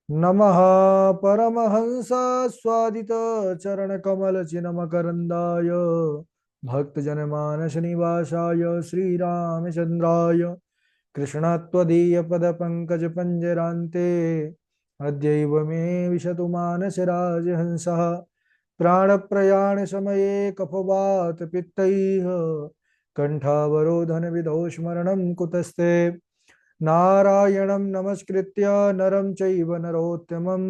नमः परमहंस स्वादित चरण कमल चिन्मकरंदाय भक्तजनमानस निवासाय श्रीरामचंद्राय कृष्णत्वदीय पद पंकज पंजरान्ते अद्यैव मे विशतु मानस राजहंसः प्राणप्रयाण समये कफवात पित्तैः कंठावरोधन विधौ स्मरणं कुतस्ते नारायणं नमस्कृत्य नरं चैव नरोत्तमं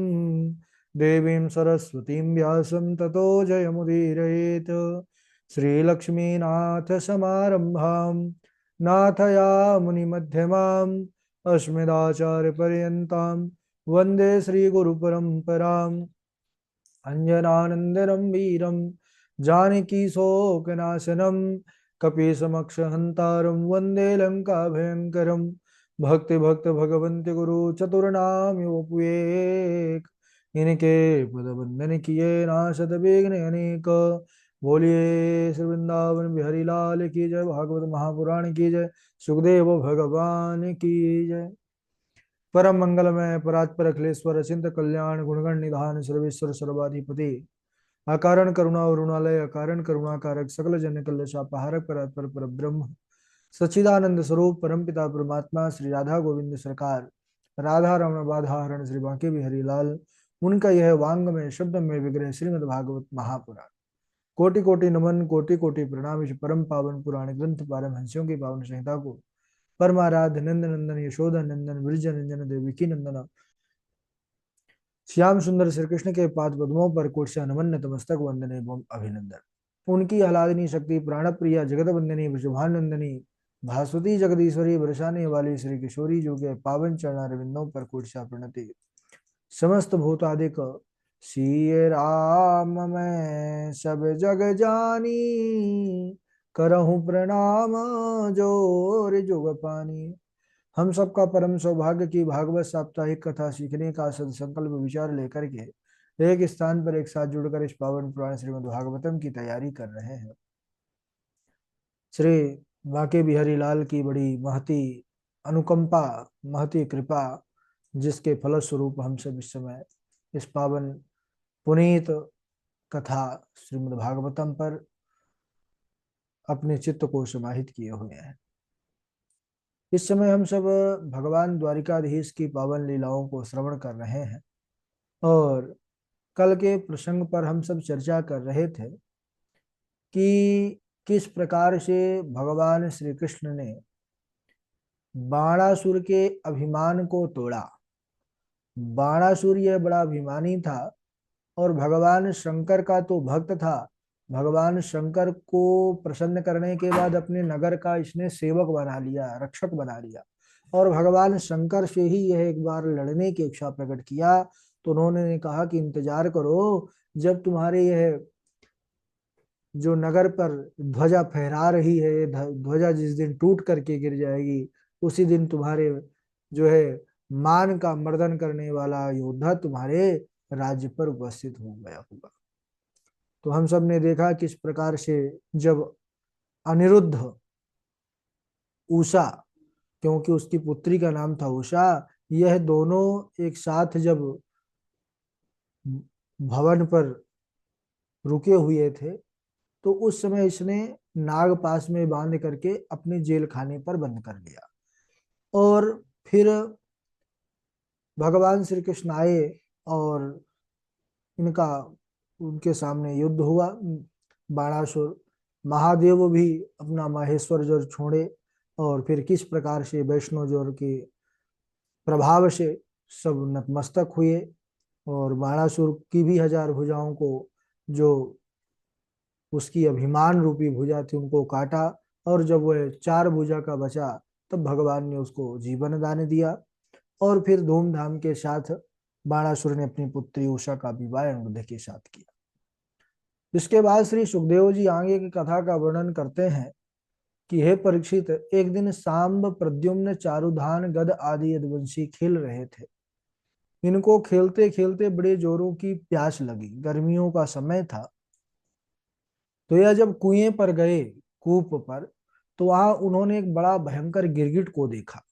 देवीं सरस्वतीं व्यासं ततो जयमुदीरयेत् श्रीलक्ष्मीनाथसमारम्भां नाथयामुनिमध्यमाम् अस्मदाचार्यपर्यन्तां वन्दे श्रीगुरुपरम्पराम् अञ्जनानन्दनं वीरं जानकीशोकनाशनं कपीशमक्षहन्तारं वन्दे लङ्काभयङ्करं भक्ति भक्त भगवन्त गुरु चतुर्नाम्योपुएक इनके पद वंदन किए नाशत विघ्न अनेक। बोलिए श्री वृंदावन बिहारी लाल की जय, भागवत महापुराण की जय, सुखदेव भगवान की जय। परम मंगलमय परात्पर अखिलेश्वर अचिंत कल्याण गुणगण निधान सर्वेश्वर सर्वाधिपति अकारण करुणा अरुणालय अकारण करुणाकारक सकल जन कल्यशापहारक परात्पर पर ब्रह्म सच्चिदानंद स्वरूप परमपिता परमात्मा श्री राधा गोविंद सरकार राधा रमण बाधा हरण श्री बांके बिहारी लाल उनका यह वांग में शब्द में विग्रह श्रीमद् भागवत महापुराण कोटि कोटि नमन कोटि कोटि प्रणाम। इस परम पावन पुराण ग्रंथ पारमहंस्यों की पावन संहिता को परमाराध्य नंद नंदन यशोदा नंदन ब्रज नंदन देवकी नंदन श्याम सुंदर श्री कृष्ण के पाद पद्मों पर कोटि नमन नतमस्तक वंदन एवं अभिनंदन। उनकी आह्लादनी शक्ति प्राण प्रिया जगत वंदनी ब्रजभानंदनी भास्वती जगदीश्वरी बरसाने वाली श्री किशोरी जो के पावन चरणारविंदों पर कोटि प्रणति। समस्त भूतादिक सिय राम मैं सब जग जानी करहूं प्रणाम जोर जुग पानी। हम सबका परम सौभाग्य की भागवत साप्ताहिक कथा सीखने का सदसंकल्प विचार लेकर के एक स्थान पर एक साथ जुड़कर इस पावन पुराण श्रीमद् भागवतम की तैयारी कर रहे हैं। श्री बांके बिहारी लाल की बड़ी महती अनुकंपा महती कृपा जिसके फलस्वरूप हम सब इस समय इस पावन पुनीत कथा श्रीमद् भागवतम पर अपने चित्त को समाहित किए हुए हैं। इस समय हम सब भगवान द्वारिकाधीश की पावन लीलाओं को श्रवण कर रहे हैं और कल के प्रसंग पर हम सब चर्चा कर रहे थे कि किस प्रकार से भगवान श्री कृष्ण ने बाणासुर के अभिमान को तोड़ा। बाणासुर यह बड़ा अभिमानी था और भगवान शंकर का तो भक्त था। भगवान शंकर को प्रसन्न करने के बाद अपने नगर का इसने सेवक बना लिया, रक्षक बना लिया और भगवान शंकर से ही यह एक बार लड़ने की इच्छा प्रकट किया। तो उन्होंने कहा कि इंतजार करो, जब तुम्हारे यह जो नगर पर ध्वजा फहरा रही है, ध्वजा जिस दिन टूट करके गिर जाएगी उसी दिन तुम्हारे जो है मान का मर्दन करने वाला योद्धा तुम्हारे राज्य पर उपस्थित हो गया होगा। तो हम सब ने देखा किस प्रकार से जब अनिरुद्ध उषा, क्योंकि उसकी पुत्री का नाम था उषा, यह दोनों एक साथ जब भवन पर रुके हुए थे तो उस समय इसने नाग पास में बांध करके अपने जेल खाने पर बंद कर दिया और फिर भगवान श्री कृष्ण आए और इनका उनके सामने युद्ध हुआ। बाणासुर महादेव भी अपना माहेश्वर जोर छोड़े और फिर किस प्रकार से वैष्णो जोर के प्रभाव से सब नतमस्तक हुए और बाणासुर की भी 1000 भुजाओं को जो उसकी अभिमान रूपी भुजा थी उनको काटा और जब वह 4 भुजा का बचा तब भगवान ने उसको जीवन दान दिया और फिर धूमधाम के साथ बाणासुर ने अपनी पुत्री उषा का विवाह अनिरुद्ध के साथ किया। इसके बाद श्री सुखदेव जी आगे की कथा का वर्णन करते हैं कि हे परीक्षित, एक दिन सांब प्रद्युम्न चारुधान गद आदि यदुवंशी खेल रहे थे। इनको खेलते खेलते बड़े जोरों की प्यास लगी, गर्मियों का समय था। तो यह जब कुएं पर गए, कूप पर, तो वहां उन्होंने एक बड़ा भयंकर गिरगिट को देखा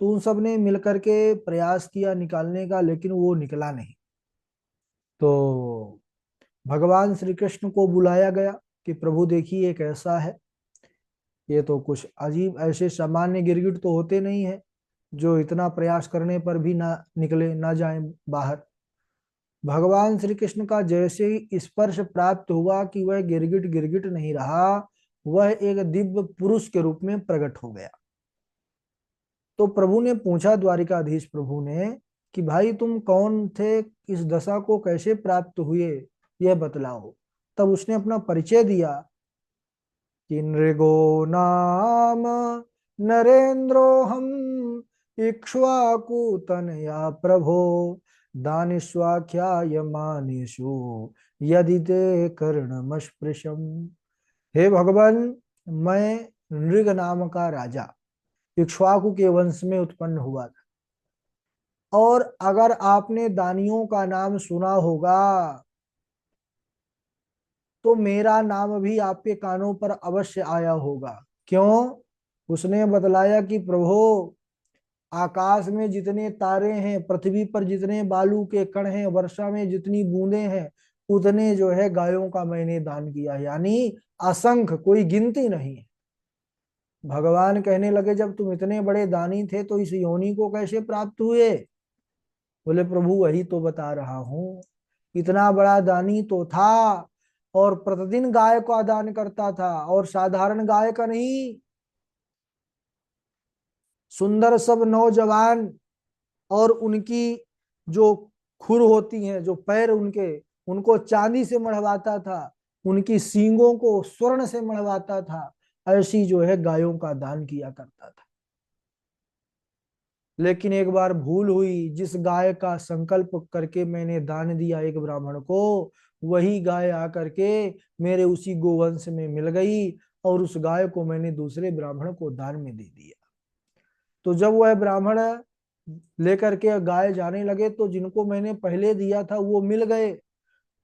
तो उन सब ने मिलकर के प्रयास किया निकालने का, लेकिन वो निकला नहीं। तो भगवान श्री कृष्ण को बुलाया गया कि प्रभु देखिए एक ऐसा है, ये तो कुछ अजीब, ऐसे सामान्य गिरगिट तो होते नहीं है जो इतना प्रयास करने पर भी ना निकले, ना जाए बाहर। भगवान श्री कृष्ण का जैसे ही स्पर्श प्राप्त हुआ कि वह गिरगिट गिरगिट नहीं रहा, वह एक दिव्य पुरुष के रूप में प्रकट हो गया। तो प्रभु ने पूछा, द्वारिकाधीश प्रभु ने, कि भाई तुम कौन थे, इस दशा को कैसे प्राप्त हुए, यह बतलाओ। तब उसने अपना परिचय दिया कि नृगो नाम नरेंद्रो हम इक्ष्वाकु तनया प्रभो दानिष्वाख्याय मानेषु यदि ते कर्णमस्पृशम। हे भगवान, मैं नृग नाम का राजा इक्ष्वाकु के वंश में उत्पन्न हुआ था, और अगर आपने दानियों का नाम सुना होगा तो मेरा नाम भी आपके कानों पर अवश्य आया होगा। क्यों? उसने बतलाया कि प्रभु, आकाश में जितने तारे हैं, पृथ्वी पर जितने बालू के कण हैं, वर्षा में जितनी बूंदें हैं, उतने जो है गायों का मैंने दान किया है, यानी असंख्य, कोई गिनती नहीं है। भगवान कहने लगे, जब तुम इतने बड़े दानी थे तो इस योनि को कैसे प्राप्त हुए? बोले, प्रभु वही तो बता रहा हूं, इतना बड़ा दानी तो था, और प्रतिदिन गाय का दान करता था, और साधारण गाय का नहीं, सुंदर सब नौजवान, और उनकी जो खुर होती हैं, जो पैर उनके, उनको चांदी से मढ़वाता था, उनकी सींगों को स्वर्ण से मढ़वाता था, ऐसी जो है गायों का दान किया करता था। लेकिन एक बार भूल हुई, जिस गाय का संकल्प करके मैंने दान दिया एक ब्राह्मण को, वही गाय आकर के मेरे उसी गोवंश में मिल गई, और उस गाय को मैंने दूसरे ब्राह्मण को दान में दे दिया। तो जब वह ब्राह्मण लेकर के गाय जाने लगे, तो जिनको मैंने पहले दिया था वो मिल गए,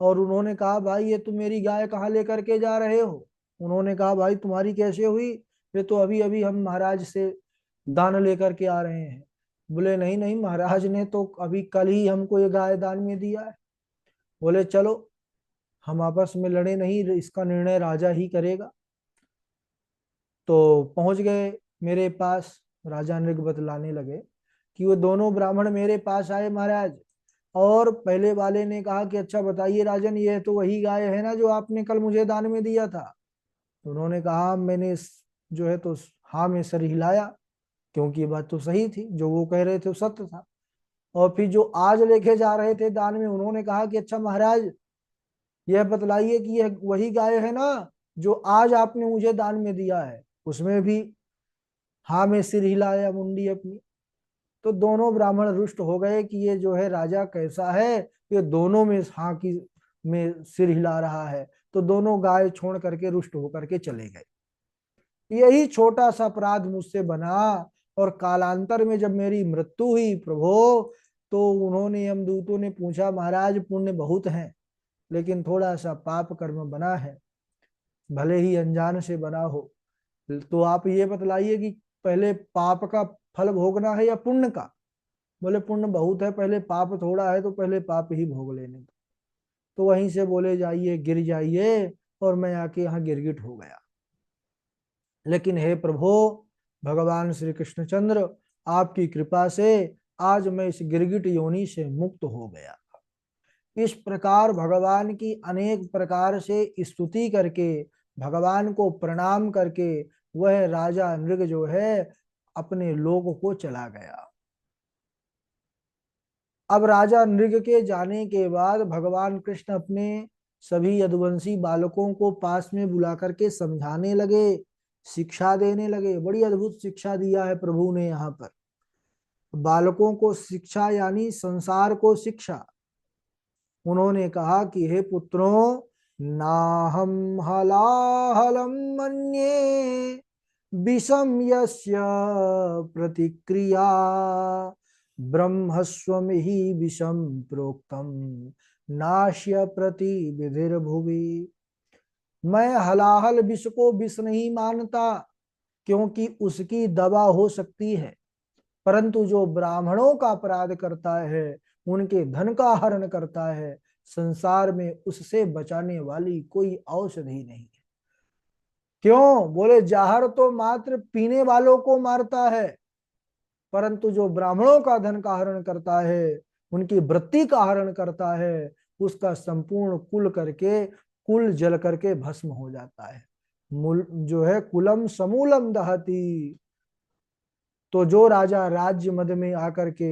और उन्होंने कहा, भाई ये तुम मेरी गाय कहाँ लेकर के जा रहे हो? उन्होंने कहा, भाई तुम्हारी कैसे हुई? ये तो अभी अभी हम महाराज से दान लेकर के आ रहे हैं। बोले, नहीं नहीं, महाराज ने तो अभी कल ही हमको ये गाय दान में दिया है। बोले, चलो हम आपस में लड़े नहीं, इसका निर्णय राजा ही करेगा। तो पहुंच गए मेरे पास, राजा नृग बतलाने लगे कि वो दोनों ब्राह्मण मेरे पास आए महाराज, और पहले वाले ने कहा कि अच्छा बताइए राजन, ये तो वही गाय है ना जो आपने कल मुझे दान में दिया था? तो उन्होंने कहा, मैंने जो है तो हाँ में सर हिलाया, क्योंकि ये बात तो सही थी, जो वो कह रहे थे वो सत्य था। और फिर जो आज लेके जा रहे थे दान में, उन्होंने कहा कि अच्छा महाराज, यह बतलाइए कि यह वही गाय है ना जो आज आपने मुझे दान में दिया है? उसमें भी हाँ में सिर हिलाया, मुंडी अपनी। तो दोनों ब्राह्मण रुष्ट हो गए कि ये जो है राजा कैसा है, ये दोनों में हाँ की में सिर हिला रहा है। तो दोनों गाय छोड़ करके रुष्ट होकर के चले गए। यही छोटा सा अपराध मुझसे बना, और कालांतर में जब मेरी मृत्यु हुई प्रभु, तो उन्होंने, यमदूतों ने पूछा, महाराज पुण्य बहुत है, लेकिन थोड़ा सा पाप कर्म बना है, भले ही अनजान से बना हो। तो आप ये बतलाइए कि पहले पाप का फल भोगना है या पुण्य का? बोले, पुण्य बहुत है, पहले पाप थोड़ा है, तो पहले पाप ही भोग लेने दो। तो वहीं से बोले, जाइए गिर जाइए, और मैं आके यहाँ गिरगिट हो गया। लेकिन हे प्रभु, भगवान श्री कृष्णचंद्र, आपकी कृपा से आज मैं इस गिरगिट योनि से मुक्त हो गया। इस प्रकार भगवान की अनेक प्रकार से स्तुति करके, भगवान को प्रणाम करके, वह राजा नृग जो है अपने लोक को चला गया। अब राजा नृग के जाने के बाद भगवान कृष्ण अपने सभी यदुवंशी बालकों को पास में बुला करके समझाने लगे, शिक्षा देने लगे। बड़ी अद्भुत शिक्षा दिया है प्रभु ने यहाँ पर। बालकों को शिक्षा यानी संसार को शिक्षा। उन्होंने कहा कि हे पुत्रों, नाहम हलाहलम मन्ये विषम यस्य प्रतिक्रिया ब्रह्मस्वम ही विषम प्रोक्तम नाश्य प्रति विधिर्भुवि। मैं हलाहल विष को विष नहीं मानता, क्योंकि उसकी दवा हो सकती है, परंतु जो ब्राह्मणों का अपराध करता है, उनके धन का हरण करता है, संसार में उससे बचाने वाली कोई औषधि नहीं है। क्यों? बोले जहर तो मात्र पीने वालों को मारता है, परंतु जो ब्राह्मणों का धन का हरण करता है, उनकी वृत्ति का हरण करता है, उसका संपूर्ण कुल जल करके भस्म हो जाता है। मूल जो है कुलम समूलम दहती। तो जो राजा राज्य मद में आकर के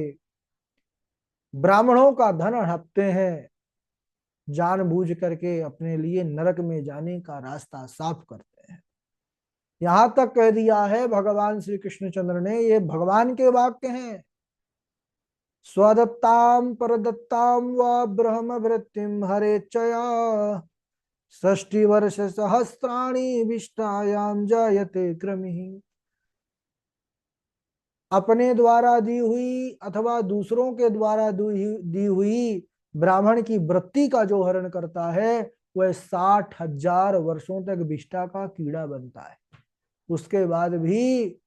ब्राह्मणों का धन हड़पते हैं, जानबूझ करके अपने लिए नरक में जाने का रास्ता साफ करते हैं। यहां तक कह दिया है भगवान श्री कृष्णचंद्र ने, ये भगवान के वाक्य हैं। स्वदत्ताम परदत्ताम व ब्रह्म वृत्तिम हरेच्छया 60 वर्ष सहस्राणि विष्टायाम जायते क्रमि। अपने द्वारा दी हुई अथवा दूसरों के द्वारा दी हुई ब्राह्मण की वृत्ति का जो हरण करता है, वह 60,000 वर्षों तक विष्टा का कीड़ा बनता है। उसके बाद भी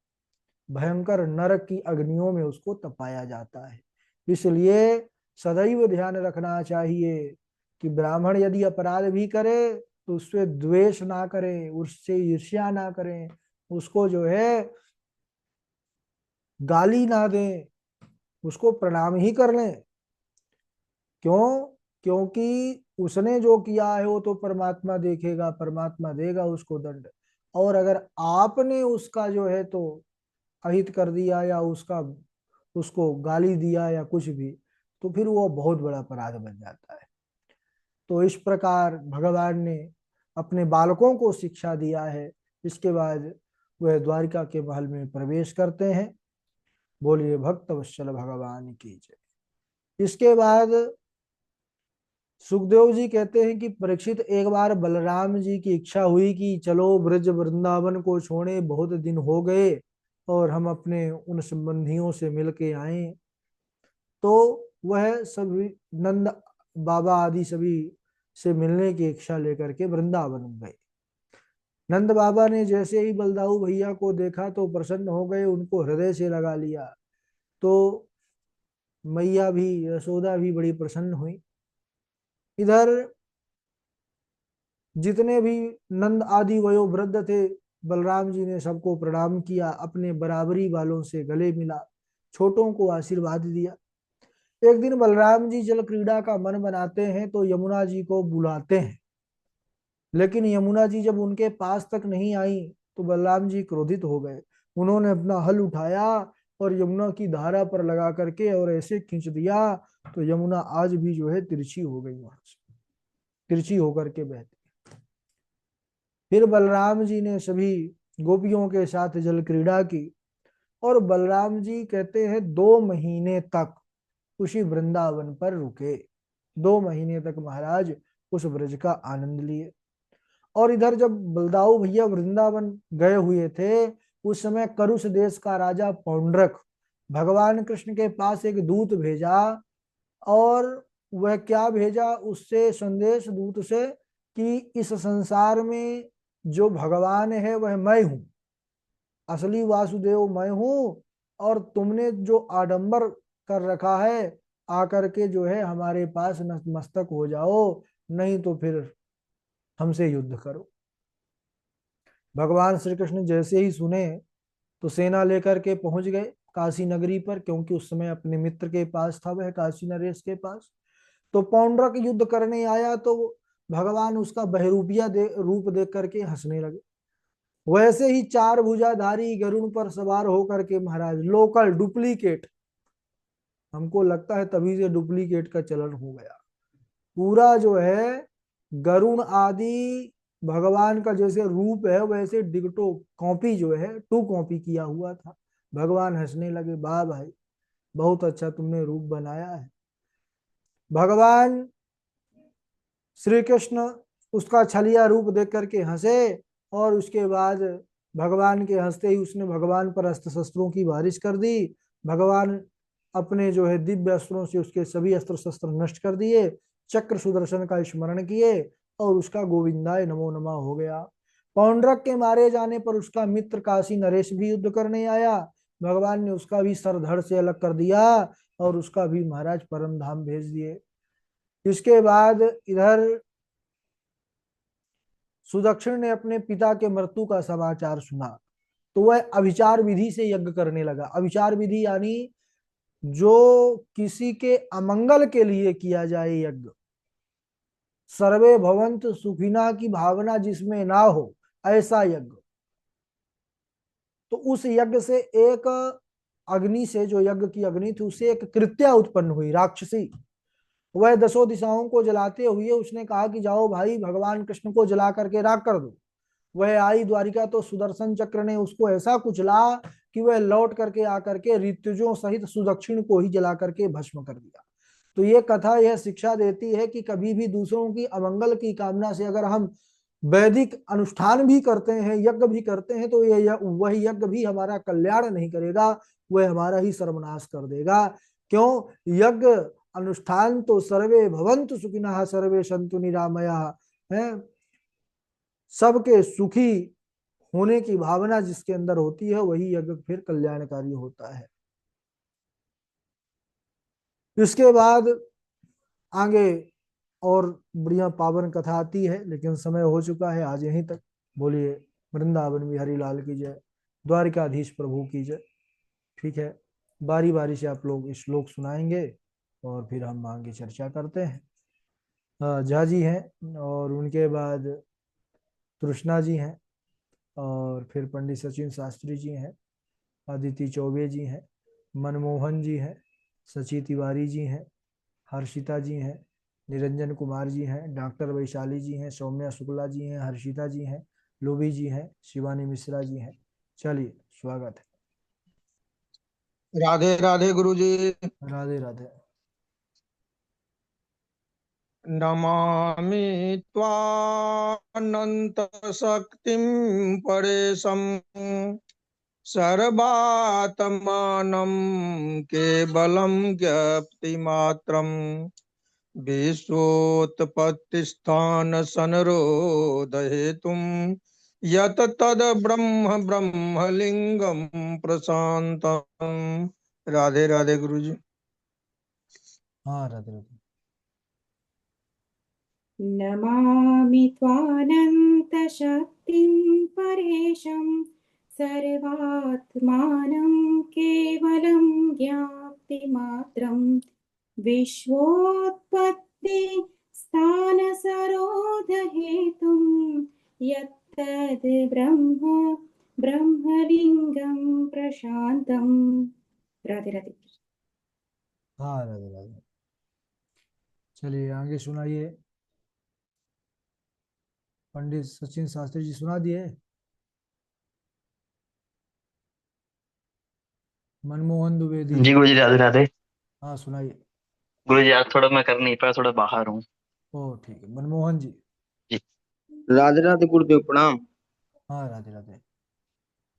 भयंकर नरक की अग्नियों में उसको तपाया जाता है। इसलिए सदैव ध्यान रखना चाहिए कि ब्राह्मण यदि अपराध भी करे तो उससे द्वेष ना करें, उससे ईर्ष्या ना करें, उसको जो है गाली ना दें, उसको प्रणाम ही कर लें। क्यों? क्योंकि उसने जो किया है वो तो परमात्मा देखेगा, परमात्मा देगा उसको दंड। और अगर आपने उसका जो है तो अहित कर दिया या उसको गाली दिया या कुछ भी, तो फिर वो बहुत बड़ा अपराध बन जाता है। तो इस प्रकार भगवान ने अपने बालकों को शिक्षा दिया है। इसके बाद वह द्वारिका के महल में प्रवेश करते हैं। बोलिए भक्त वत्सल भगवान की जय। इसके बाद सुखदेव जी कहते हैं कि परीक्षित, एक बार बलराम जी की इच्छा हुई कि चलो ब्रज वृंदावन को छोड़े, बहुत दिन हो गए और हम अपने उन संबंधियों से मिल के आए। तो वह सभी नंद बाबा आदि सभी से मिलने की इच्छा लेकर के वृंदावन गए। नंद बाबा ने जैसे ही बलदाऊ भैया को देखा तो प्रसन्न हो गए, उनको हृदय से लगा लिया। तो मैया भी, यशोदा भी बड़ी प्रसन्न हुई। इधर जितने भी नंद आदि वयोवृद्ध थे, बलराम जी ने सबको प्रणाम किया, अपने बराबरी वालों से गले मिला, छोटों को आशीर्वाद दिया। एक दिन बलराम जी जल क्रीड़ा का मन बनाते हैं तो यमुना जी को बुलाते हैं, लेकिन यमुना जी जब उनके पास तक नहीं आई तो बलराम जी क्रोधित हो गए। उन्होंने अपना हल उठाया और यमुना की धारा पर लगा करके और ऐसे खींच दिया, तो यमुना आज भी जो है तिरछी हो गई, वहां से तिरछी होकर के बहती। फिर बलराम जी ने सभी गोपियों के साथ जल क्रीड़ा की और बलराम जी कहते हैं 2 महीने तक उसी वृंदावन पर रुके। 2 महीने तक महाराज उस ब्रज का आनंद लिए। और इधर जब बलदाऊ भैया वृंदावन गए हुए थे, उस समय करुष देश का राजा पौंड्रक भगवान कृष्ण के पास एक दूत भेजा। और वह क्या भेजा उससे संदेश दूत से, कि इस संसार में जो भगवान है वह मैं हूं, असली वासुदेव मैं हूं, और तुमने जो आडंबर कर रखा है, आकर के जो है हमारे पास नतमस्तक हो जाओ, नहीं तो फिर हमसे युद्ध करो। भगवान श्री कृष्ण जैसे ही सुने तो सेना लेकर के पहुंच गए काशी नगरी पर, क्योंकि उस समय अपने मित्र के पास था, वह काशी नरेश के पास। तो पौंड्रक युद्ध करने आया तो भगवान उसका बहरूपिया रूप देख करके हंसने लगे। वैसे ही 4 भुजाधारी गरुड़ पर सवार होकर के महाराज, लोकल डुप्लीकेट, हमको लगता है तभी से डुप्लीकेट का चलन हो गया, पूरा जो है गरुण आदि भगवान का जैसे रूप है वैसे डिगटो कॉपी जो है, टू कॉपी किया हुआ था। भगवान हंसने लगे, वाह भाई बहुत अच्छा तुमने रूप बनाया है। भगवान श्री कृष्ण उसका छलिया रूप देख करके हंसे, और उसके बाद भगवान के हंसते ही उसने भगवान पर अस्त्र शस्त्रों की बारिश कर दी। भगवान अपने जो है दिव्य अस्त्रों से उसके सभी अस्त्र शस्त्र नष्ट कर दिए, चक्र सुदर्शन का स्मरण किए और उसका गोविंदाय नमो नमः हो गया। पौंड्रक के मारे जाने पर उसका मित्र काशी नरेश भी युद्ध करने आया, भगवान ने उसका भी सर धड़ से अलग कर दिया और उसका भी महाराज परम धाम भेज दिए। इसके बाद इधर सुदक्षिण ने अपने पिता के मृत्यु का समाचार सुना, तो वह अभिचार विधि से यज्ञ करने लगा। अभिचार विधि यानी जो किसी के अमंगल के लिए किया जाए यज्ञ, सर्वे भवंत सुखिना की भावना जिसमें ना हो, ऐसा यज्ञ। तो उस यज्ञ से एक अग्नि से, जो यज्ञ की अग्नि थी, उससे एक कृत्या उत्पन्न हुई, राक्षसी। वह दसों दिशाओं को जलाते हुए उसने कहा कि जाओ भाई, भगवान कृष्ण को जला करके राख कर दो। वह आई द्वारिका तो सुदर्शन चक्र ने उसको ऐसा कुचला कि वह लौट करके आकर के ऋतुजों सहित सुदक्षिण को ही जला करके भस्म कर दिया। तो ये कथा यह शिक्षा देती है कि कभी भी दूसरों की अमंगल की कामना से अगर हम वैदिक अनुष्ठान भी करते हैं, यज्ञ भी करते हैं, तो यह वह यज्ञ भी हमारा कल्याण नहीं करेगा, वह हमारा ही सर्वनाश कर देगा। क्यों? यज्ञ अनुष्ठान तो सर्वे भवन्तु सुखिनः सर्वे सन्तु निरामयाः है। सबके सुखी होने की भावना जिसके अंदर होती है, वही यज्ञ फिर कल्याणकारी होता है। इसके बाद आगे और बढ़िया पावन कथा आती है, लेकिन समय हो चुका है, आज यहीं तक। बोलिए वृंदावन बिहारी लाल की जय, द्वारिकाधीश प्रभु की जय। ठीक है, बारी बारी से आप लोग श्लोक सुनाएंगे और फिर हम आगे चर्चा करते हैं। झा जी हैं और उनके बाद तृष्णा जी हैं और फिर पंडित सचिन शास्त्री जी हैं, अदिति चौबे जी हैं, मनमोहन जी हैं, सची तिवारी जी हैं, हर्षिता जी हैं, निरंजन कुमार जी हैं, डॉक्टर वैशाली जी हैं, सौम्या शुक्ला जी हैं, हर्षिता जी हैं, लोभी जी हैं, शिवानी मिश्रा जी हैं। चलिए, स्वागत राधे राधे गुरु जी। है। राधे राधे। नमामि त्वानन्तशक्तिं परेशम् सर्वात्मानं केवलं ज्ञप्तिमात्रम् विश्वोत्पत्तिस्थानसंरोधहेतुं यत् तद् ब्रह्म ब्रह्मलिङ्गं प्रशान्तम्। राधे राधे गुरु जी। हाँ, राधे राधे। नमामि त्वानन्तशक्तिं परेशं सर्वात्मानं केवलं ज्ञाप्तिमात्रं विश्वोत्पत्तिस्थानसरोधहेतुं यत्तद् ब्रह्म ब्रह्मलिङ्गं प्रशान्तम्। राधे राधे। हाँ, राधे राधे। चलिए आगे सुनाइए। पंडित सचिन शास्त्री जी सुना दिए। मनमोहन द्विवेदी जी जी। गुरु जी राधे राधे। हाँ, सुनाइए। गुरु जी आज थोड़ा मैं कर नहीं पाया, थोड़ा बाहर हूँ। ओ ठीक है, मनमोहन जी। जी। राधे राधे गुरुदेव प्रणाम। हाँ, राधे राधे।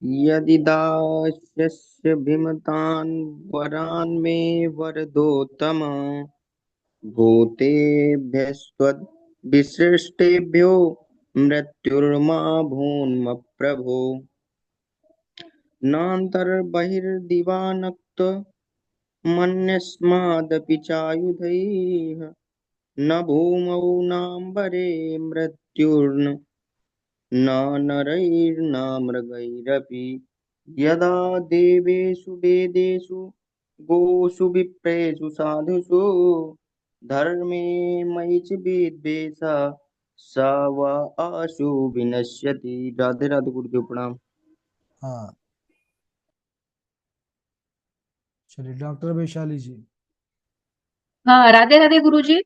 यदि दास्यस्य भीमतान् वरान् मे वरदोत्तम भूतेभ्यस्त्वद् विशिष्टेभ्यो मृत्युर्मा भून्मप्रभो नान्तर्बहिर्दिवानक्तो मन्यस्मादपि चायुधैः न भूमौ नाम्बरे मृत्युर्न न नरैर्न मृगैरपि यदा देवेषु वेदेषु गोषु विप्रेषु साधुषु धर्मे मयि च विद्वेषः स वा आशु विनश्यति। राधे राधे गुरुदेव प्रणाम। हाँ, चलिए डॉक्टर वैशाली जी। हाँ, राधे राधे गुरुजी।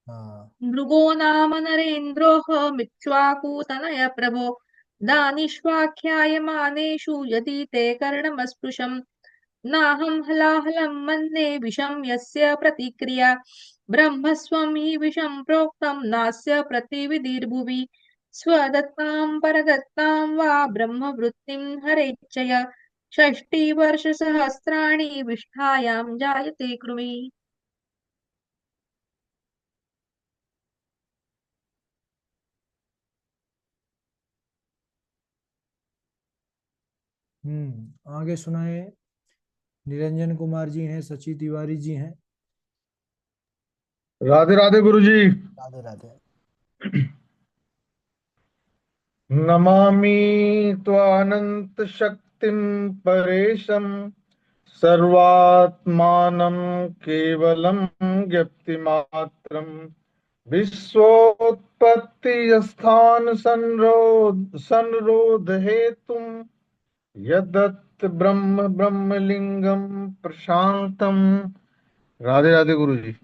हाँ। भृगो नाम नरेन्द्रोः मिक्ष्वाकूतनय प्रभो दानिष्वाख्यायमानेषु यदि ते कर्णमस्पृशम् नाहं हलाहलं मन्ये विषं यस्य प्रतिक्रिया ब्रह्मस्वं हि विषं प्रोक्तं नास्य प्रतिविधिर्भुवि स्वदत्तां परदत्तां वा ब्रह्मवृत्तिं हरेच्छय षष्टिवर्षसहस्राणि विष्ठायां जायते कृमि। आगे सुनाए। निरंजन कुमार जी हैं, सची तिवारी जी हैं। राधे राधे गुरु जी। राधे राधे। नमामि त्वानंत शक्तिं परेशं सर्वात्मानं केवलं व्यक्तिमात्रं विश्वोत्पत्तिस्थान संरोध हेतुं यदत् ब्रह्म ब्रह्मलिंगं प्रशांतम। राधे राधे गुरु जी।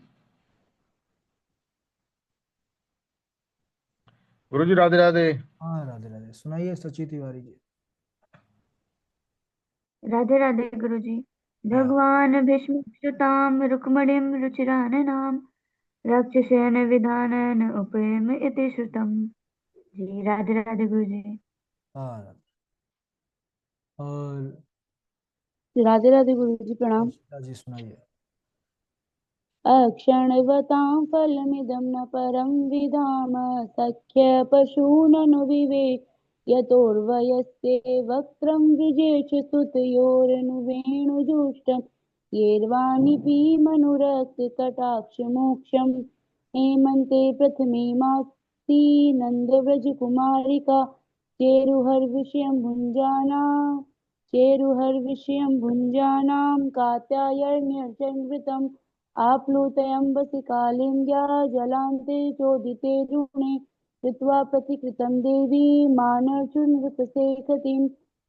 गुरु जी राधे राधे। हाँ राधे राधे, सुनाइए सची तिवारी जी। राधे राधे गुरु जी। हाँ। भगवान भीष्मच्युतां रुक्मणीं रुचिराननां राक्षसेन विधानेन उपयम इति श्रुतम्। जी राधे राधे गुरु जी। हाँ। और राधे राधे गुरु जी प्रणाम। हर्षिता जी सुनाइए। अक्षणवतां फलमिदं न परं विधाम सख्य पशूननु विवेक यतोर्वयस्ते वक्त्रं वृजेश सुतयोरनुवेणुजुष्टं येर्वाणि पीमनुरक्तकटाक्षमोक्षं हेमन्ते प्रथमे मासी नन्दव्रजकुमारिका चेरुहर्विषयं भुञ्जानां कात्यायन्यचन्द्रितम् आप्लुतयम्बसि कालिन्द्या जलान्ते चोदिते ऋणे कृत्वा प्रतिकृतं देवी मानर्चुनृपसेखतीं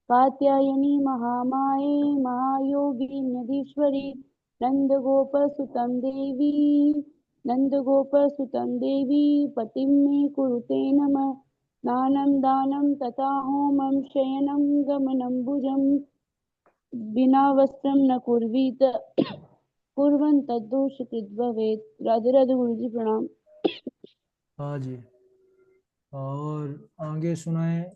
कात्यायनी महामाये महायोगिन्यधीश्वरी नन्दगोपसुतं देवी पतिं मे कुरुते नमः स्नानं दानं तथा होमं शयनं गमनं भुजं विना वस्त्रं न कुर्वीत कुर्वन् तद्दोषकृत् भवेत्। राधे राधे गुरु जी प्रणाम। हाँ जी। और आगे सुनाए